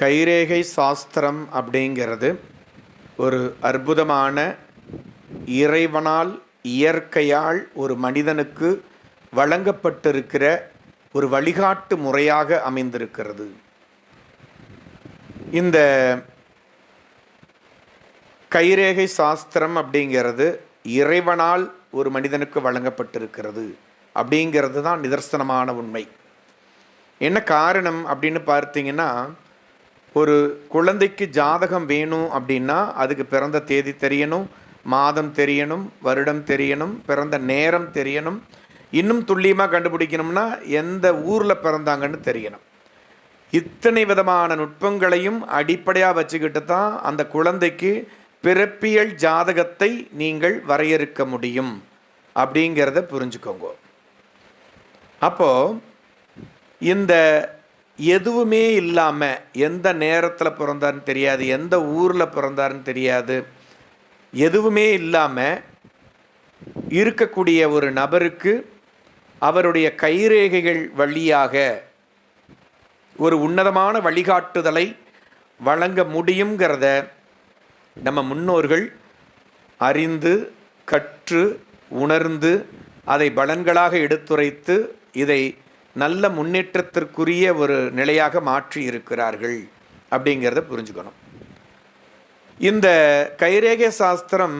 கைரேகை சாஸ்திரம் அப்படிங்கிறது ஒரு அற்புதமான இறைவனால் இயற்கையால் ஒரு மனிதனுக்கு வழங்கப்பட்டிருக்கிற ஒரு வழிகாட்டு முறையாக அமைந்திருக்கிறது. இந்த கைரேகை சாஸ்திரம் அப்படிங்கிறது இறைவனால் ஒரு மனிதனுக்கு வழங்கப்பட்டிருக்கிறது அப்படிங்கிறது தான் நிதர்சனமான உண்மை. என்ன காரணம் அப்படின்னு பார்த்தீங்கன்னா, ஒரு குழந்தைக்கு ஜாதகம் வேணும் அப்படின்னா அதுக்கு பிறந்த தேதி தெரியணும், மாதம் தெரியணும், வருடம் தெரியணும், பிறந்த நேரம் தெரியணும், இன்னும் துல்லியமாக கண்டுபிடிக்கணும்னா எந்த ஊரில் பிறந்தாங்கன்னு தெரியணும். இத்தனை விதமான நுட்பங்களையும் அடிப்படையாக வச்சுக்கிட்டு தான் அந்த குழந்தைக்கு பிறப்பியல் ஜாதகத்தை நீங்கள் வரையறுக்க முடியும் அப்படிங்கிறத புரிஞ்சுக்கோங்க. அப்போது இந்த எதுவுமே இல்லாமல், எந்த நேரத்தில் பிறந்தார்னு தெரியாது, எந்த ஊரில் பிறந்தார்னு தெரியாது, எதுவுமே இல்லாமல் இருக்கக்கூடிய ஒரு நபருக்கு அவருடைய கைரேகைகள் வழியாக ஒரு உன்னதமான வழிகாட்டுதலை வழங்க முடியுங்கிறத நம்ம முன்னோர்கள் அறிந்து கற்று உணர்ந்து அதை பலன்களாக எடுத்துரைத்து இதை நல்ல முன்னேற்றத்திற்குரிய ஒரு நிலையாக மாற்றி இருக்கிறார்கள் அப்படிங்கிறத புரிஞ்சுக்கணும். இந்த கைரேகை சாஸ்திரம்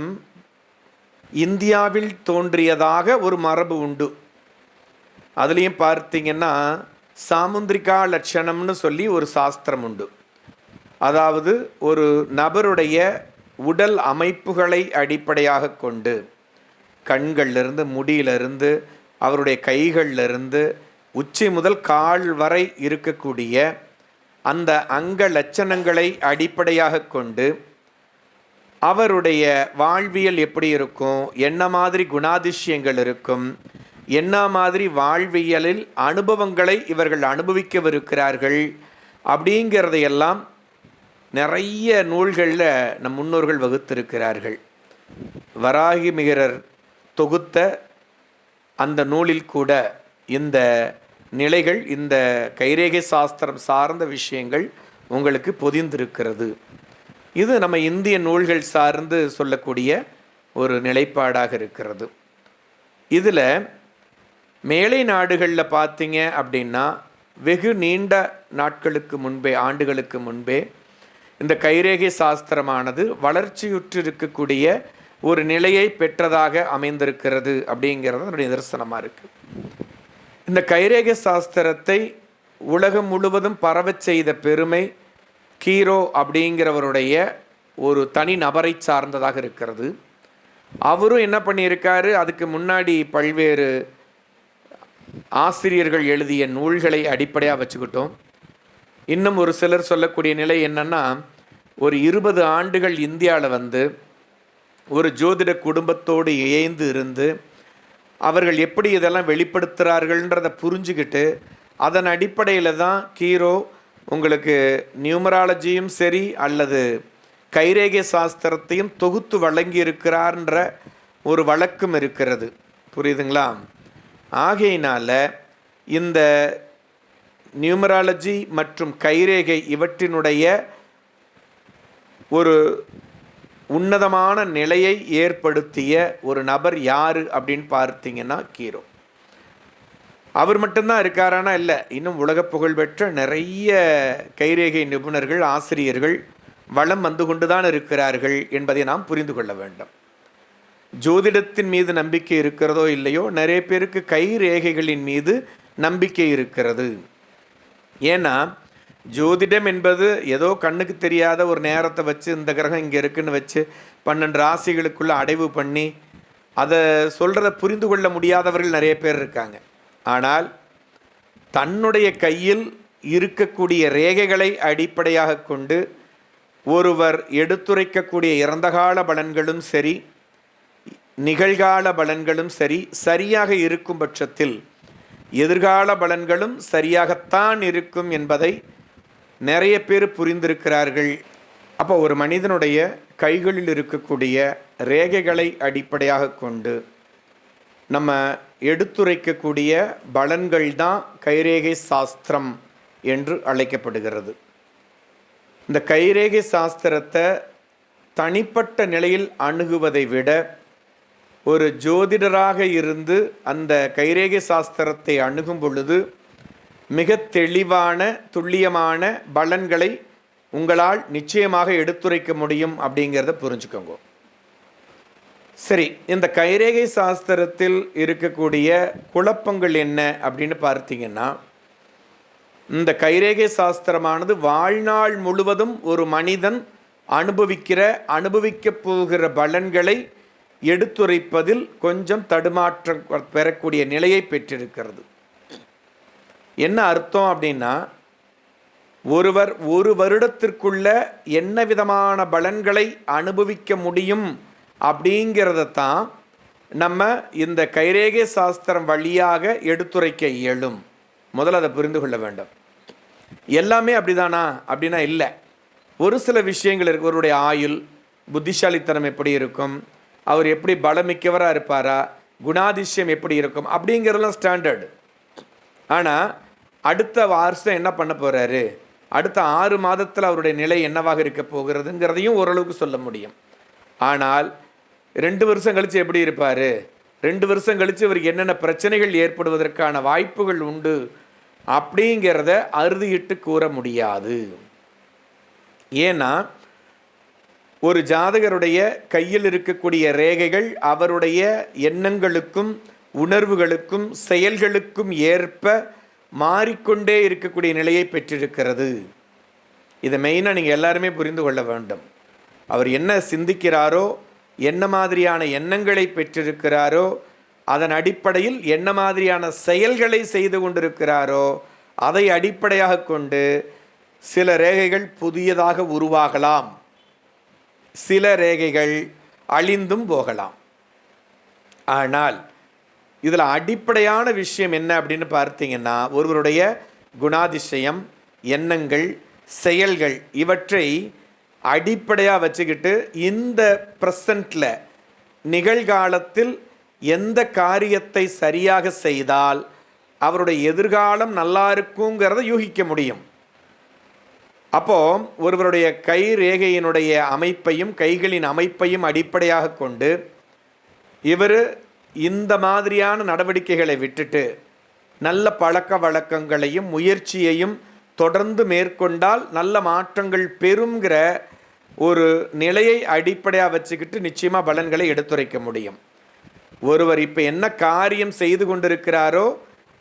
இந்தியாவில் தோன்றியதாக ஒரு மரபு உண்டு. அதுலேயும் பார்த்தீங்கன்னா சாமுந்திரிகா லட்சணம்னு சொல்லி ஒரு சாஸ்திரம் உண்டு. அதாவது ஒரு நபருடைய உடல் அமைப்புகளை அடிப்படையாக கொண்டு கண்கள்லேருந்து முடியிலிருந்து அவருடைய கைகளிலிருந்து உச்சி முதல் கால் வரை இருக்கக்கூடிய அந்த அங்க லட்சணங்களை அடிப்படையாக கொண்டு அவருடைய வாழ்வியல் எப்படி இருக்கும், என்ன மாதிரி குணாதிசயங்கள் இருக்கும், என்ன மாதிரி வாழ்வியலில் அனுபவங்களை இவர்கள் அனுபவிக்கவிருக்கிறார்கள் அப்படிங்கிறதையெல்லாம் நிறைய நூல்களில் நம் முன்னோர்கள் வகுத்திருக்கிறார்கள். வராகி மிகிரர் தொகுத்த அந்த நூலில் கூட இந்த நிலைகள், இந்த கைரேகை சாஸ்திரம் சார்ந்த விஷயங்கள் உங்களுக்கு பொதிந்திருக்கிறது. இது நம்ம இந்திய நூல்கள் சார்ந்து சொல்லக்கூடிய ஒரு நிலைப்பாடாக இருக்கிறது. இதில் மேலை நாடுகளில் பார்த்தீங்க அப்படின்னா வெகு நீண்ட நாட்களுக்கு முன்பே, ஆண்டுகளுக்கு முன்பே இந்த கைரேகை சாஸ்திரமானது வளர்ச்சியுற்றிருக்கக்கூடிய ஒரு நிலையை பெற்றதாக அமைந்திருக்கிறது அப்படிங்கிறது என்னுடைய நிதர்சனமாக இருக்குது. இந்த கைரேகை சாஸ்திரத்தை உலகம் முழுவதும் பரவச் செய்த பெருமை கீரோ அப்படிங்கிறவருடைய ஒரு தனி நபரை சார்ந்ததாக இருக்கிறது. அவரும் என்ன பண்ணியிருக்காரு, அதுக்கு முன்னாடி பல்வேறு ஆசிரியர்கள் எழுதிய நூல்களை அடிப்படையாக வச்சுக்கிட்டோம். இன்னும் ஒரு சிலர் சொல்லக்கூடிய நிலை என்னென்னா, ஒரு 20 ஆண்டுகள் இந்தியாவில் வந்து ஒரு ஜோதிட குடும்பத்தோடு இணைந்து இருந்து அவர்கள் எப்படி இதெல்லாம் வெளிப்படுத்துகிறார்கள்ன்றதை புரிஞ்சுக்கிட்டு அதன் அடிப்படையில் தான் கீரோ உங்களுக்கு நியூமராலஜியும் சரி அல்லது கைரேகை சாஸ்திரத்தையும் தொகுத்து வழங்கியிருக்கிறார்ன்ற ஒரு வழக்கம் இருக்கிறது. புரியுதுங்களா? ஆகையினால இந்த நியூமராலஜி மற்றும் கைரேகை இவற்றினுடைய ஒரு உன்னதமான நிலையை ஏற்படுத்திய ஒரு நபர் யார் அப்படின்னு பார்த்தீங்கன்னா கீரோ. அவர் மட்டும்தான் இருக்காரானா இல்லை, இன்னும் உலக புகழ்பெற்ற நிறைய கைரேகை நிபுணர்கள், ஆசிரியர்கள் வளம் வந்து கொண்டு தான் இருக்கிறார்கள் என்பதை நாம் புரிந்து கொள்ள வேண்டும். ஜோதிடத்தின் மீது நம்பிக்கை இருக்கிறதோ இல்லையோ, நிறைய பேருக்கு கைரேகைகளின் மீது நம்பிக்கை இருக்கிறது. ஏன்னா ஜோதிடம் என்பது ஏதோ கண்ணுக்கு தெரியாத ஒரு நேரத்தை வச்சு இந்த கிரகம் இங்கே இருக்குன்னு வச்சு 12 ராசிகளுக்குள்ளே அடைவு பண்ணி அதை சொல்கிறத புரிந்து கொள்ள முடியாதவர்கள் நிறைய பேர் இருக்காங்க. ஆனால் தன்னுடைய கையில் இருக்கக்கூடிய ரேகைகளை அடிப்படையாக கொண்டு ஒருவர் எடுத்துரைக்கக்கூடிய இறந்தகால பலன்களும் சரி, நிகழ்கால பலன்களும் சரி சரியாக இருக்கும் பட்சத்தில் எதிர்கால பலன்களும் சரியாகத்தான் இருக்கும் என்பதை நிறைய பேர் புரிந்திருக்கிறார்கள். அப்போ ஒரு மனிதனுடைய கைகளில் இருக்கக்கூடிய ரேகைகளை அடிப்படையாக கொண்டு நம்ம எடுத்துரைக்கக்கூடிய பலன்கள் தான் கைரேகை சாஸ்திரம் என்று அழைக்கப்படுகிறது. இந்த கைரேகை சாஸ்திரத்தை தனிப்பட்ட நிலையில் அணுகுவதை விட ஒரு ஜோதிடராக இருந்து அந்த கைரேகை சாஸ்திரத்தை அணுகும் பொழுது மிக தெளிவான துல்லியமான பலன்களை உங்களால் நிச்சயமாக எடுத்துரைக்க முடியும் அப்படிங்கிறத புரிஞ்சுக்கோங்க. சரி, இந்த கைரேகை சாஸ்திரத்தில் இருக்கக்கூடிய குழப்பங்கள் என்ன அப்படின்னு பார்த்தீங்கன்னா, இந்த கைரேகை சாஸ்திரமானது வாழ்நாள் முழுவதும் ஒரு மனிதன் அனுபவிக்கப் போகிற பலன்களை எடுத்துரைப்பதில் கொஞ்சம் தடுமாற்றம் பெறக்கூடிய நிலையை பெற்றிருக்கிறது. என்ன அர்த்தம் அப்படின்னா, ஒருவர் ஒரு வருடத்திற்குள்ள என்ன விதமான பலன்களை அனுபவிக்க முடியும் அப்படிங்கிறதான் நம்ம இந்த கைரேகை சாஸ்திரம் வழியாக எடுத்துரைக்க இயலும். முதல்ல அதை புரிந்து கொள்ள வேண்டும். எல்லாமே அப்படிதானா அப்படின்னா இல்லை. ஒரு சில விஷயங்கள் இருக்கு. அவருடைய ஆயுள், புத்திசாலித்தனம் எப்படி இருக்கும், அவர் எப்படி பலமிக்கவராக இருப்பாரா, குணாதிசயம் எப்படி இருக்கும் அப்படிங்கிறதெல்லாம் ஸ்டாண்டர்டு. ஆனால் அடுத்த வருஷம் என்ன பண்ண போகிறாரு, அடுத்த 6 மாதத்தில் அவருடைய நிலை என்னவாக இருக்க போகிறதுங்கிறதையும் ஓரளவுக்கு சொல்ல முடியும். ஆனால் 2 வருஷம் கழித்து எப்படி இருப்பார், 2 வருஷம் கழித்து இவருக்கு என்னென்ன பிரச்சனைகள் ஏற்படுவதற்கான வாய்ப்புகள் உண்டு அப்படிங்கிறத அறுதியிட்டு கூற முடியாது. ஏன்னா ஒரு ஜாதகருடைய கையில் இருக்கக்கூடிய ரேகைகள் அவருடைய எண்ணங்களுக்கும் உணர்வுகளுக்கும் செயல்களுக்கும் ஏற்ப மாறிக்கொண்டே இருக்கக்கூடிய நிலையை பெற்றிருக்கிறது. இதை மெயினாக நீங்கள் எல்லாருமே புரிந்து கொள்ள வேண்டும். அவர் என்ன சிந்திக்கிறாரோ, என்ன மாதிரியான எண்ணங்களை பெற்றிருக்கிறாரோ, அதன் அடிப்படையில் என்ன மாதிரியான செயல்களை செய்து கொண்டிருக்கிறாரோ அதை அடிப்படையாக கொண்டு சில ரேகைகள் புதியதாக உருவாகலாம், சில ரேகைகள் அழிந்தும் போகலாம். ஆனால் இதில் அடிப்படையான விஷயம் என்ன அப்படின்னு பார்த்தீங்கன்னா, ஒருவருடைய குணாதிசயம், எண்ணங்கள், செயல்கள் இவற்றை அடிப்படையாக வச்சுக்கிட்டு இந்த ப்ரெசண்ட்டில் நிகழ்காலத்தில் எந்த காரியத்தை சரியாக செய்தால் அவருடைய எதிர்காலம் நல்லா இருக்குங்கிறத யூகிக்க முடியும். அப்போது ஒருவருடைய கை ரேகையினுடைய அமைப்பையும் கைகளின் அமைப்பையும் அடிப்படையாக கொண்டு இவர் இந்த மாதிரியான நடவடிக்கைகளை விட்டுட்டு நல்ல பழக்க வழக்கங்களையும் முயற்சியையும் தொடர்ந்து மேற்கொண்டால் நல்ல மாற்றங்கள் பெறுங்கிற ஒரு நிலையை அடிப்படையாக வச்சுக்கிட்டு நிச்சயமாக பலன்களை எடுத்துரைக்க முடியும். ஒருவர் இப்போ என்ன காரியம் செய்து கொண்டிருக்கிறாரோ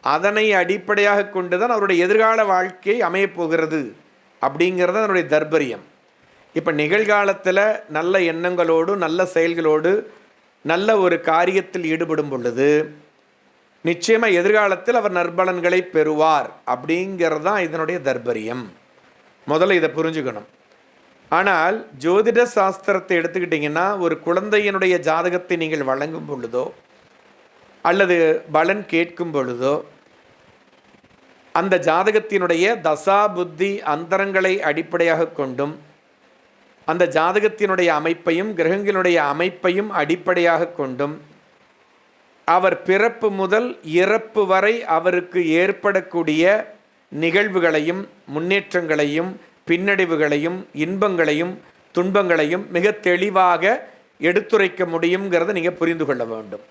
அதனை அடிப்படையாக கொண்டு தான் அவருடைய எதிர்கால வாழ்க்கை அமையப்போகிறது அப்படிங்கிறது அதனுடைய தர்பரியம். இப்போ நிகழ்காலத்தில் நல்ல எண்ணங்களோடு நல்ல செயல்களோடு நல்ல ஒரு காரியத்தில் ஈடுபடும் பொழுது நிச்சயமாக எதிர்காலத்தில் அவர் நற்பலன்களை பெறுவார் அப்படிங்கிறது தான் இதனுடைய தர்பரியம். முதல்ல இதை புரிஞ்சுக்கணும். ஆனால் ஜோதிட சாஸ்திரத்தை எடுத்துக்கிட்டிங்கன்னா, ஒரு குழந்தையினுடைய ஜாதகத்தை நீங்கள் வழங்கும் பொழுதோ அல்லது பலன் கேட்கும் பொழுதோ அந்த ஜாதகத்தினுடைய தசா புத்தி அந்தரங்களை அடிப்படையாக கொண்டும் அந்த ஜாதகத்தினுடைய அமைப்பையும் கிரகங்களுடைய அமைப்பையும் அடிப்படையாக கொண்டும் அவர் பிறப்பு முதல் இறப்பு வரை அவருக்கு ஏற்படக்கூடிய நிகழ்வுகளையும் முன்னேற்றங்களையும் பின்னடைவுகளையும் இன்பங்களையும் துன்பங்களையும் மிக தெளிவாக எடுத்துரைக்க முடியுங்கிறத நீங்கள் புரிந்து கொள்ள வேண்டும்.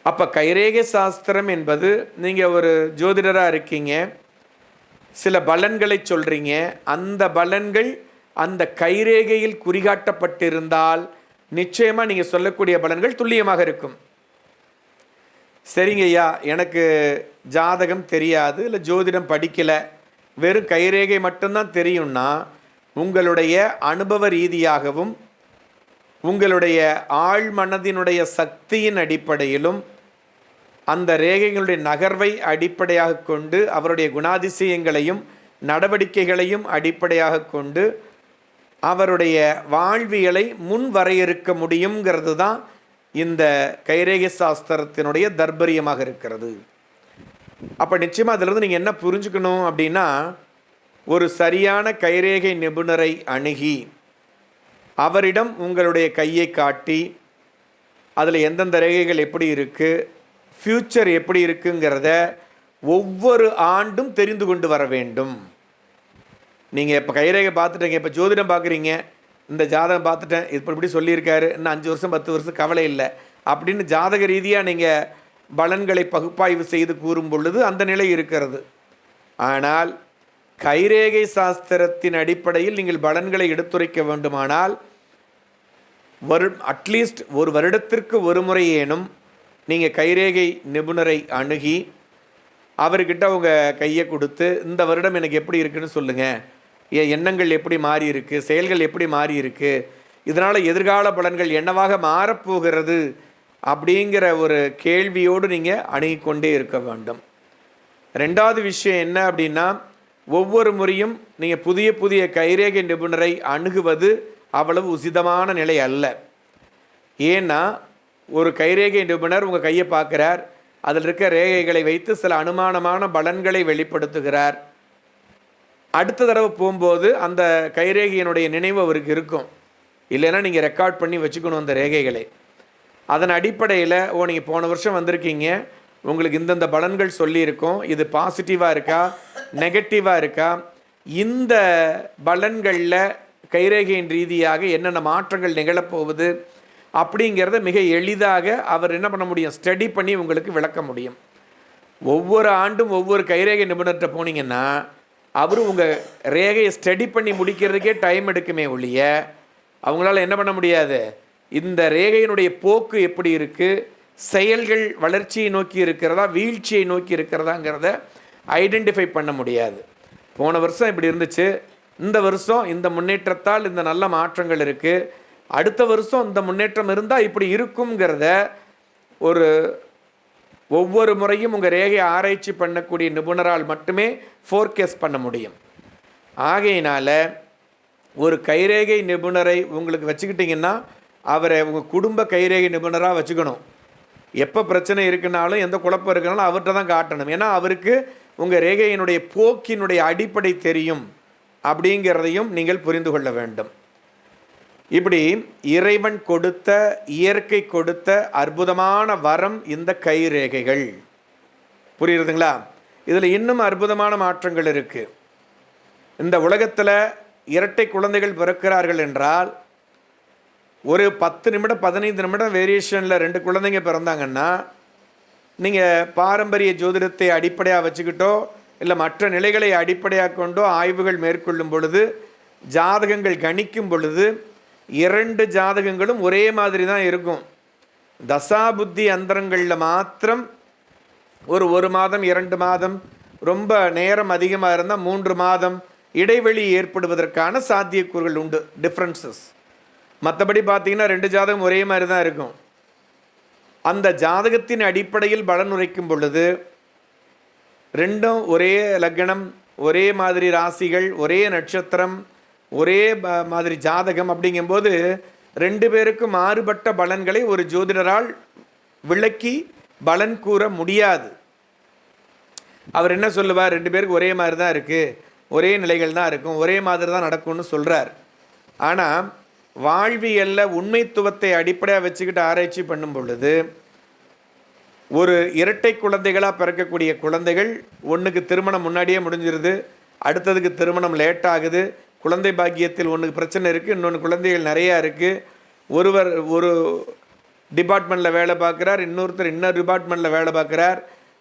அப்போ கைரேகை சாஸ்திரம் என்பது, நீங்கள் ஒரு ஜோதிடராக இருக்கீங்க, சில பலன்களை சொல்கிறீங்க, அந்த பலன்கள் அந்த கைரேகையில் குறிகாட்டப்பட்டிருந்தால் நிச்சயமாக நீங்கள் சொல்லக்கூடிய பலன்கள் துல்லியமாக இருக்கும். சரிங்க ஐயா, எனக்கு ஜாதகம் தெரியாது, இல்லை ஜோதிடம் படிக்கலை, வெறும் கைரேகை மட்டும்தான் தெரியும்னா உங்களுடைய அனுபவ ரீதியாகவும் உங்களுடைய ஆழ் மனதினுடைய சக்தியின் அடிப்படையிலும் அந்த ரேகைகளுடைய நகர்வை அடிப்படையாக கொண்டு அவருடைய குணாதிசயங்களையும் நடவடிக்கைகளையும் அடிப்படையாக கொண்டு அவருடைய வாழ்வியலை முன் வரையறுக்க முடியுங்கிறது தான் இந்த கைரேகை சாஸ்திரத்தினுடைய தர்பரியமாக இருக்கிறது. அப்போ நிச்சயமாக அதிலிருந்து நீங்கள் என்ன புரிஞ்சுக்கணும் அப்படின்னா, ஒரு சரியான கைரேகை நிபுணரை அணுகி அவரிடம் உங்களுடைய கையை காட்டி அதில் எந்தெந்த ரேகைகள் எப்படி இருக்குது, ஃப்யூச்சர் எப்படி இருக்குங்கிறத ஒவ்வொரு ஆண்டும் தெரிந்து கொண்டு வர வேண்டும். நீங்கள் இப்போ கைரேகை பார்த்துட்டீங்க, இப்போ ஜோதிடம் பார்க்குறீங்க, இந்த ஜாதகம் பார்த்துட்டேன், இப்படி சொல்லியிருக்காரு, இன்னும் 5 வருஷம் 10 வருஷம் கவலை இல்லை அப்படின்னு ஜாதக ரீதியாக நீங்கள் பலன்களை பகுப்பாய்வு செய்து கூறும் பொழுது அந்த நிலை இருக்கிறது. ஆனால் கைரேகை சாஸ்திரத்தின் அடிப்படையில் நீங்கள் பலன்களை எடுத்துரைக்க வேண்டுமானால் அட்லீஸ்ட் ஒரு வருடத்திற்கு ஒரு முறையேனும் நீங்கள் கைரேகை நிபுணரை அணுகி அவர்கிட்ட உங்கள் கையை கொடுத்து இந்த வருடம் எனக்கு எப்படி இருக்குன்னு சொல்லுங்கள், என் எண்ணங்கள் எப்படி மாறி இருக்குது, செயல்கள் எப்படி மாறி இருக்குது, இதனால் எதிர்கால பலன்கள் என்னவாக மாறப்போகிறது அப்படிங்கிற ஒரு கேள்வியோடு நீங்கள் அணுகிக்கொண்டே இருக்க வேண்டும். ரெண்டாவது விஷயம் என்ன அப்படின்னா, ஒவ்வொரு முறையும் நீங்கள் புதிய புதிய கைரேகை நிபுணரை அணுகுவது அவ்வளவு உசிதமான நிலை அல்ல. ஏன்னா ஒரு கைரேகை நிபுணர் உங்கள் கையை பார்க்குறார், அதில் இருக்க ரேகைகளை வைத்து சில அனுமானமான பலன்களை வெளிப்படுத்துகிறார். அடுத்த தடவை போகும்போது அந்த கைரேகையினுடைய நினைவு அவருக்கு இருக்கும், இல்லைன்னா நீங்கள் ரெக்கார்ட் பண்ணி வச்சுக்கணும் அந்த ரேகைகளை. அதன் அடிப்படையில் நீங்கள் போன வருஷம் வந்திருக்கீங்க, உங்களுக்கு இந்தந்த பலன்கள் சொல்லியிருக்கோம், இது பாசிட்டிவாக இருக்கா நெகட்டிவாக இருக்கா, இந்த பலன்களில் கைரேகையின் ரீதியாக என்னென்ன மாற்றங்கள் நிகழப்போகுது அப்படிங்கிறத மிக எளிதாக அவர் என்ன பண்ண முடியும், ஸ்டடி பண்ணி உங்களுக்கு விளக்க முடியும். ஒவ்வொரு ஆண்டும் ஒவ்வொரு கைரேகை நிபுணர்கிட்ட போனீங்கன்னா அவர் உங்கள் ரேகையை ஸ்டடி பண்ணி முடிக்கிறதுக்கே டைம் எடுக்குமே ஒழிய அவங்களால என்ன பண்ண முடியாது, இந்த ரேகையினுடைய போக்கு எப்படி இருக்குது, செயல்கள் வளர்ச்சியை நோக்கி இருக்கிறதா வீழ்ச்சியை நோக்கி இருக்கிறதாங்கிறத ஐடென்டிஃபை பண்ண முடியாது. போன வருஷம் இப்படி இருந்துச்சு, இந்த வருஷம் இந்த முன்னேற்றத்தால் இந்த நல்ல மாற்றங்கள் இருக்குது, அடுத்த வருஷம் இந்த முன்னேற்றம் இருந்தால் இப்படி இருக்குங்கிறத ஒவ்வொரு முறையும் உங்கள் ரேகையை ஆராய்ச்சி பண்ணக்கூடிய நிபுணரால் மட்டுமே ஃபோர்கேஸ் பண்ண முடியும். ஆகையினால் ஒரு கைரேகை நிபுணரை உங்களுக்கு வச்சுக்கிட்டிங்கன்னா அவரை உங்கள் குடும்ப கைரேகை நிபுணராக வச்சுக்கணும். எப்போ பிரச்சனை இருக்குனாலும் எந்த குழப்பம் இருக்குனாலும் அவர்கிட்ட தான் காட்டணும். ஏன்னா அவருக்கு உங்கள் ரேகையினுடைய போக்கினுடைய அடிப்படை தெரியும் அப்படிங்கிறதையும் நீங்கள் புரிந்து கொள்ள வேண்டும். இப்படி இறைவன் கொடுத்த இயற்கை கொடுத்த அற்புதமான வரம் இந்த கைரேகைகள். புரியுறதுங்களா? இதில் இன்னும் அற்புதமான மாற்றங்கள் இருக்குது. இந்த உலகத்தில் இரட்டை குழந்தைகள் பிறக்கிறார்கள் என்றால் ஒரு 10 நிமிடம் 15 நிமிடம் வேரியேஷனில் 2 குழந்தைங்க பிறந்தாங்கன்னா நீங்கள் பாரம்பரிய ஜோதிடத்தை அடிப்படையாக வச்சுக்கிட்டோ இல்லை மற்ற நிலைகளை அடிப்படையாக கொண்டோ ஆய்வுகள் மேற்கொள்ளும் பொழுது ஜாதகங்கள் கணிக்கும் பொழுது 2 ஜாதகங்களும் ஒரே மாதிரி தான் இருக்கும். தசாபுத்தி அந்தரங்களில் மாத்திரம் ஒரு மாதம் 2 மாதம் ரொம்ப நேரம் அதிகமாக இருந்தால் 3 மாதம் இடைவெளி ஏற்படுவதற்கான சாத்தியக்கூறுகள் உண்டு, டிஃப்ரென்சஸ். மற்றபடி பார்த்தீங்கன்னா 2 ஜாதகம் ஒரே மாதிரி தான் இருக்கும். அந்த ஜாதகத்தின் அடிப்படையில் பலன் உரைக்கும் பொழுது 2ம் ஒரே லக்னம், ஒரே மாதிரி ராசிகள், ஒரே நட்சத்திரம், ஒரே மாதிரி ஜாதகம் அப்படிங்கும்போது 2 பேருக்கும் மாறுபட்ட பலன்களை ஒரு ஜோதிடரால் விளக்கி பலன் கூற முடியாது. அவர் என்ன சொல்லுவார், 2 பேருக்கு ஒரே மாதிரி தான் இருக்குது, ஒரே நிலைகள் தான் இருக்கும், ஒரே மாதிரி தான் நடக்கும்னு சொல்கிறார். ஆனால் வாழ்வியலில் உண்மைத்துவத்தை அடிப்படையாக வச்சுக்கிட்டு ஆராய்ச்சி பண்ணும் பொழுது ஒரு இரட்டை குழந்தைகளாக பிறக்கக்கூடிய குழந்தைகள் ஒன்றுக்கு திருமணம் முன்னாடியே முடிஞ்சிருது, அடுத்ததுக்கு திருமணம் லேட் ஆகுது, குழந்தை பாக்கியத்தில் ஒன்றுக்கு பிரச்சனை இருக்குது, இன்னொன்று குழந்தைகள் நிறையா இருக்குது, ஒருவர் ஒரு டிபார்ட்மெண்ட்டில் வேலை பார்க்குறார், இன்னொருத்தர் இன்னொரு டிபார்ட்மெண்ட்டில் வேலை பார்க்குறார்,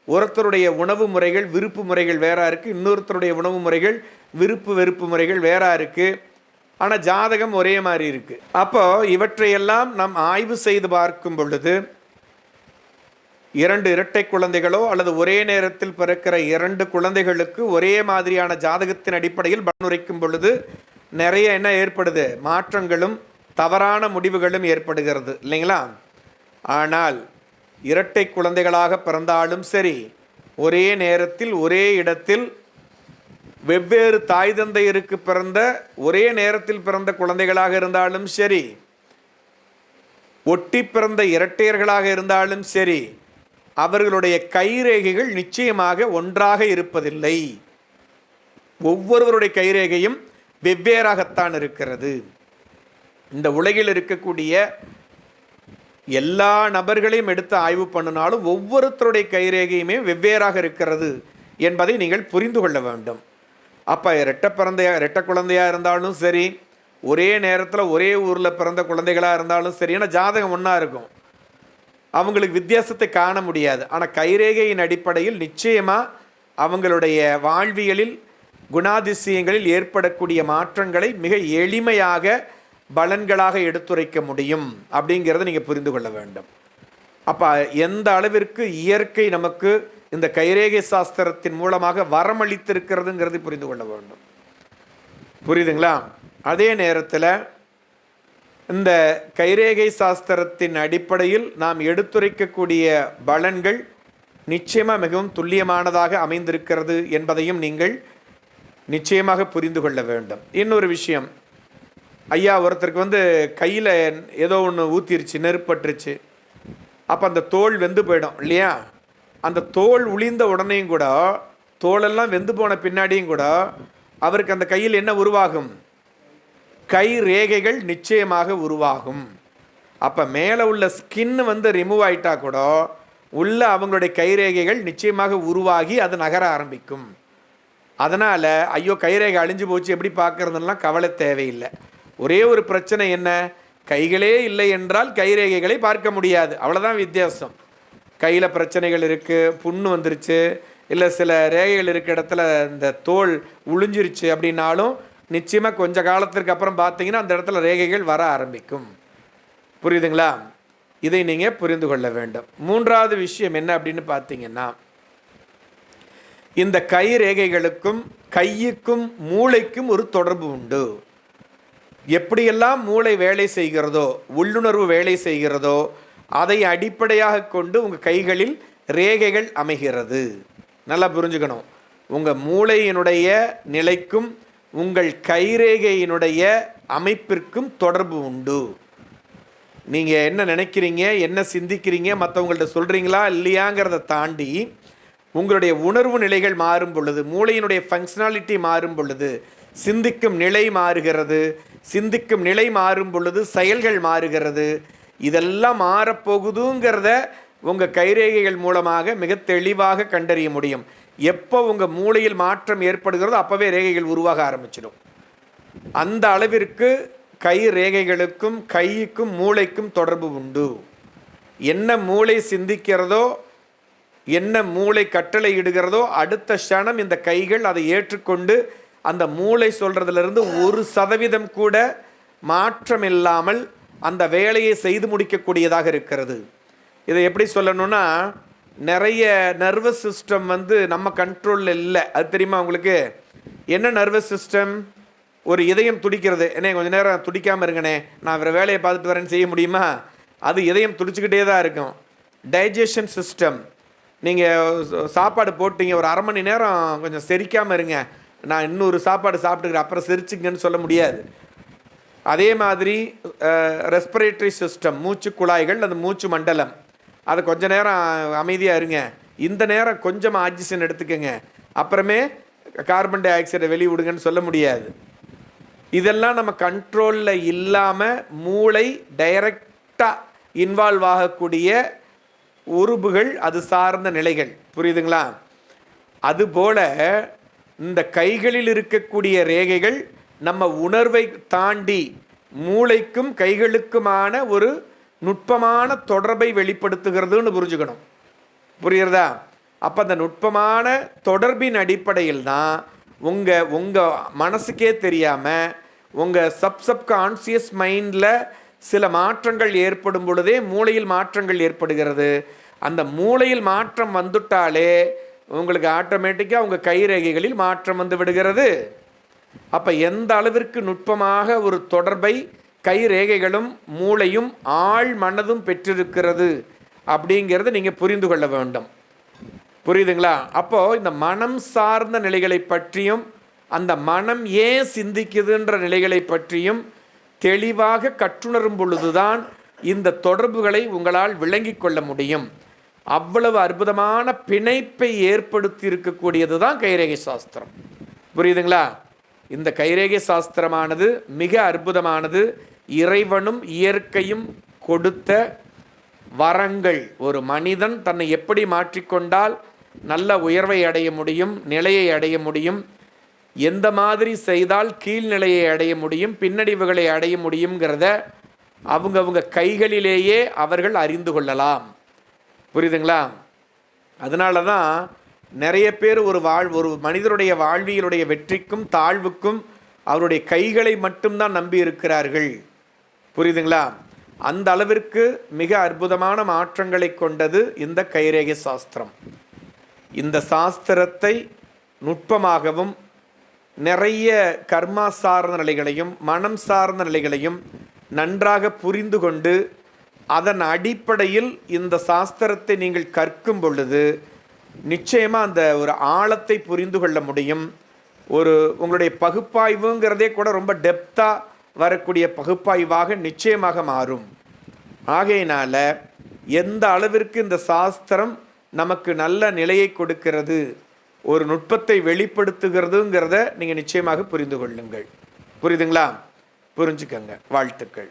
ஒருத்தருடைய உணவு முறைகள் விருப்பு முறைகள் வேறா இருக்குது, இன்னொருத்தருடைய உணவு முறைகள் விருப்பு வெறுப்பு முறைகள் வேறா இருக்குது, ஆனால் ஜாதகம் ஒரே மாதிரி இருக்குது. அப்போது இவற்றையெல்லாம் நாம் ஆய்வு செய்து பார்க்கும் பொழுது 2 இரட்டை குழந்தைகளோ அல்லது ஒரே நேரத்தில் பிறக்கிற 2 குழந்தைகளுக்கு ஒரே மாதிரியான ஜாதகத்தின் அடிப்படையில் பலனுரைக்கும் பொழுது நிறைய என்ன ஏற்படுது, மாற்றங்களும் தவறான முடிவுகளும் ஏற்படுகிறது இல்லைங்களா? ஆனால் இரட்டை குழந்தைகளாக பிறந்தாலும் சரி, ஒரே நேரத்தில் ஒரே இடத்தில் வெவ்வேறு தாய் தந்தையருக்கு பிறந்த ஒரே நேரத்தில் பிறந்த குழந்தைகளாக இருந்தாலும் சரி, ஒட்டி பிறந்த இரட்டையர்களாக இருந்தாலும் சரி, அவர்களுடைய கைரேகைகள் நிச்சயமாக ஒன்றாக இருப்பதில்லை. ஒவ்வொருவருடைய கைரேகையும் வெவ்வேறாகத்தான் இருக்கிறது. இந்த உலகில் இருக்கக்கூடிய எல்லா நபர்களையும் எடுத்து ஆய்வு பண்ணினாலும் ஒவ்வொருத்தருடைய கைரேகையுமே வெவ்வேறாக இருக்கிறது என்பதை நீங்கள் புரிந்து கொள்ள வேண்டும். அப்போ ரெட்டை குழந்தையாக இருந்தாலும் சரி, ஒரே நேரத்தில் ஒரே ஊரில் பிறந்த குழந்தைகளாக இருந்தாலும் சரி, ஏன்னா ஜாதகம் ஒன்றா இருக்கும், அவங்களுக்கு வித்தியாசத்தை காண முடியாது. ஆனால் கைரேகையின் அடிப்படையில் நிச்சயமாக அவங்களுடைய வாழ்வியலில் குணாதிசயங்களில் ஏற்படக்கூடிய மாற்றங்களை மிக எளிமையாக பலன்களாக எடுத்துரைக்க முடியும் அப்படிங்கிறத நீங்கள் புரிந்து கொள்ள வேண்டும். அப்போ எந்த அளவிற்கு இயற்கை நமக்கு இந்த கைரேகை சாஸ்திரத்தின் மூலமாக வரமளித்திருக்கிறதுங்கிறது புரிந்து கொள்ள வேண்டும். புரியுதுங்களா? அதே நேரத்தில் இந்த கைரேகை சாஸ்திரத்தின் அடிப்படையில் நாம் எடுத்துரைக்கக்கூடிய பலன்கள் நிச்சயமாக மிகவும் துல்லியமானதாக அமைந்திருக்கிறது என்பதையும் நீங்கள் நிச்சயமாக புரிந்து கொள்ள வேண்டும். இன்னொரு விஷயம், ஐயா ஒருத்தருக்கு கையில் ஏதோ ஒன்று ஊற்றிருச்சு, நெருப்பட்டுருச்சு, அப்போ அந்த தோல் வெந்து போயிடும் இல்லையா? அந்த தோல் உளிந்த உடனேயும் கூட, தோலெல்லாம் வெந்து போன பின்னாடியும் கூட அவருக்கு அந்த கையில் என்ன உருவாகும்? கை ரேகைகள் நிச்சயமாக உருவாகும். அப்போ மேலே உள்ள ஸ்கின் ரிமூவ் ஆகிட்டா கூட உள்ள அவங்களுடைய கைரேகைகள் நிச்சயமாக உருவாகி அது நகர ஆரம்பிக்கும். அதனால் ஐயோ கைரேகை அழிஞ்சு போச்சு எப்படி பார்க்குறதுலாம் கவலை தேவையில்லை. ஒரே ஒரு பிரச்சனை என்ன? கைகளே இல்லை என்றால் கைரேகைகளை பார்க்க முடியாது, அவ்வளோதான் வித்தியாசம். கையில் பிரச்சனைகள் இருக்குது, புண்ணு வந்துருச்சு, இல்லை சில ரேகைகள் இருக்க இடத்துல இந்த தோல் உளிஞ்சிருச்சு அப்படின்னாலும் நிச்சயமாக கொஞ்ச காலத்திற்கு அப்புறம் பார்த்தீங்கன்னா அந்த இடத்துல ரேகைகள் வர ஆரம்பிக்கும். புரியுதுங்களா? இதை நீங்கள் புரிந்து கொள்ள வேண்டும். மூன்றாவது விஷயம் என்ன அப்படின்னு பார்த்தீங்கன்னா, இந்த கை ரேகைகளுக்கும் கையுக்கும் மூளைக்கும் ஒரு தொடர்பு உண்டு. எப்படியெல்லாம் மூளை வேலை செய்கிறதோ, உள்ளுணர்வு வேலை செய்கிறதோ, அதை அடிப்படையாக கொண்டு உங்கள் கைகளில் ரேகைகள் அமைகிறது. நல்லா புரிஞ்சுக்கணும். உங்கள் மூளையினுடைய நிலைக்கும் உங்கள் கைரேகையினுடைய அமைப்பிற்கும் தொடர்பு உண்டு. நீங்கள் என்ன நினைக்கிறீங்க, என்ன சிந்திக்கிறீங்க, மற்றவங்கள்ட்ட சொல்கிறீங்களா இல்லையாங்கிறத தாண்டி உங்களுடைய உணர்வு நிலைகள் மாறும் பொழுது, மூளையினுடைய ஃபங்க்ஷனாலிட்டி மாறும் பொழுது சிந்திக்கும் நிலை மாறுகிறது. சிந்திக்கும் நிலை மாறும் பொழுது செயல்கள் மாறுகிறது. இதெல்லாம் மாறப்போகுதுங்கிறத உங்கள் கைரேகைகள் மூலமாக மிக தெளிவாக கண்டறிய முடியும். எப்போ உங்கள் மூளையில் மாற்றம் ஏற்படுகிறதோ அப்போவே ரேகைகள் உருவாக ஆரம்பிச்சிடும். அந்த அளவிற்கு கை ரேகைகளுக்கும் கைக்கும் மூளைக்கும் தொடர்பு உண்டு. என்ன மூளை சிந்திக்கிறதோ, என்ன மூளை கட்டளை இடுகிறதோ, அடுத்த க்ஷணம் இந்த கைகள் அதை ஏற்றுக்கொண்டு அந்த மூளை சொல்கிறதுலேருந்து 1% கூட மாற்றம் இல்லாமல் அந்த வேலையை செய்து முடிக்கக்கூடியதாக இருக்கிறது. இதை எப்படி சொல்லணும்னா, நிறைய நர்வஸ் சிஸ்டம் நம்ம கண்ட்ரோலில் இல்லை. அது தெரியுமா உங்களுக்கு? என்ன நர்வஸ் சிஸ்டம்? ஒரு இதயம் துடிக்கிறது, என்ன கொஞ்சம் நேரம் துடிக்காமல் இருங்கண்ணே, நான் வேறு வேலையை பார்த்துட்டு வரேன்னு செய்ய முடியுமா? அது இதயம் துடிச்சுக்கிட்டே தான் இருக்கும். டைஜஷன் சிஸ்டம், நீங்கள் சாப்பாடு போட்டிங்க, ஒரு அரை மணி நேரம் கொஞ்சம் செரிக்காமல் இருங்க, நான் இன்னொரு சாப்பாடு சாப்பிட்டுக்கிறேன் அப்புறம் செரிச்சுங்கன்னு சொல்ல முடியாது. அதே மாதிரி ரெஸ்பிரேட்டரி சிஸ்டம், மூச்சு குழாய்கள், அந்த மூச்சு மண்டலம், அதை கொஞ்ச நேரம் அமைதியாக இருங்க, இந்த நேரம் கொஞ்சம் ஆக்சிஜன் எடுத்துக்கங்க, அப்புறமே கார்பன் டை ஆக்சைடை வெளியே விடுங்கன்னு சொல்ல முடியாது. இதெல்லாம் நம்ம கண்ட்ரோலில் இல்லாமல் மூளை டைரக்டாக இன்வால்வ் ஆகக்கூடிய உறுப்புகள், அது சார்ந்த நிலைகள். புரியுதுங்களா? அதுபோல் இந்த கைகளில் இருக்கக்கூடிய ரேகைகள் நம்ம உணர்வை தாண்டி மூளைக்கும் கைகளுக்குமான ஒரு நுட்பமான தொடர்பை வெளிப்படுத்துகிறதுன்னு புரிஞ்சுக்கணும். புரியுறதா? அப்போ அந்த நுட்பமான தொடர்பின் அடிப்படையில் தான் உங்கள் மனசுக்கே தெரியாமல் உங்கள் சப்கான்சியஸ் மைண்டில் சில மாற்றங்கள் ஏற்படும் பொழுதே மூளையில் மாற்றங்கள் ஏற்படுகிறது. அந்த மூளையில் மாற்றம் வந்துட்டாலே உங்களுக்கு ஆட்டோமேட்டிக்காக உங்கள் கைரேகைகளில் மாற்றம் வந்து விடுகிறது. அப்போ எந்த அளவிற்கு நுட்பமாக ஒரு தொடர்பை கைரேகைகளும் மூளையும் ஆழ் மனதும் பெற்றிருக்கிறது அப்படிங்கிறத நீங்கள் புரிந்து கொள்ள வேண்டும். புரியுதுங்களா? அப்போது இந்த மனம் சார்ந்த நிலைகளை பற்றியும் அந்த மனம் ஏன் சிந்திக்குதுன்ற நிலைகளை பற்றியும் தெளிவாக கற்றுணரும் பொழுதுதான் இந்த தொடர்புகளை உங்களால் விளங்கி கொள்ள முடியும். அவ்வளவு அற்புதமான பிணைப்பை ஏற்படுத்தி இருக்கக்கூடியது தான் கைரேகை சாஸ்திரம். புரியுதுங்களா? இந்த கைரேகை சாஸ்திரமானது மிக அற்புதமானது. இறைவனும் இயற்கையும் கொடுத்த வரங்கள். ஒரு மனிதன் தன்னை எப்படி மாற்றிக்கொண்டால் நல்ல உயர்வை அடைய முடியும், நிலையை அடைய முடியும், எந்த மாதிரி செய்தால் கீழ்நிலையை அடைய முடியும், பின்னடைவுகளை அடைய முடியுங்கிறத அவங்கவுங்க கைகளிலேயே அவர்கள் அறிந்து கொள்ளலாம். புரியுதுங்களா? அதனால தான் நிறைய பேர் ஒரு மனிதருடைய வாழ்வியலுடைய வெற்றிக்கும் தாழ்வுக்கும் அவருடைய கைகளை மட்டும்தான் நம்பி இருக்கிறார்கள். புரியுதுங்களா? அந்த அளவிற்கு மிக அற்புதமான மாற்றங்களை கொண்டது இந்த கைரேகை சாஸ்திரம். இந்த சாஸ்திரத்தை நுட்பமாகவும் நிறைய கர்மா சார்ந்த நிலைகளையும் மனம் சார்ந்த நிலைகளையும் நன்றாக புரிந்து கொண்டு அதன் அடிப்படையில் இந்த சாஸ்திரத்தை நீங்கள் கற்கும் பொழுது நிச்சயமாக அந்த ஒரு ஆழத்தை புரிந்து கொள்ள முடியும். உங்களுடைய பகுப்பாய்வுங்கிறதே கூட ரொம்ப டெப்த்தாக வரக்கூடிய பகுப்பாய்வாக நிச்சயமாக மாறும். ஆகையினால் எந்த அளவிற்கு இந்த சாஸ்திரம் நமக்கு நல்ல நிலையை கொடுக்கிறது, ஒரு நுட்பத்தை வெளிப்படுத்துகிறதுங்கிறத நீங்கள் நிச்சயமாக புரிந்து கொள்ளுங்கள். புரியுதுங்களா? புரிஞ்சுக்கங்க. வாழ்த்துக்கள்.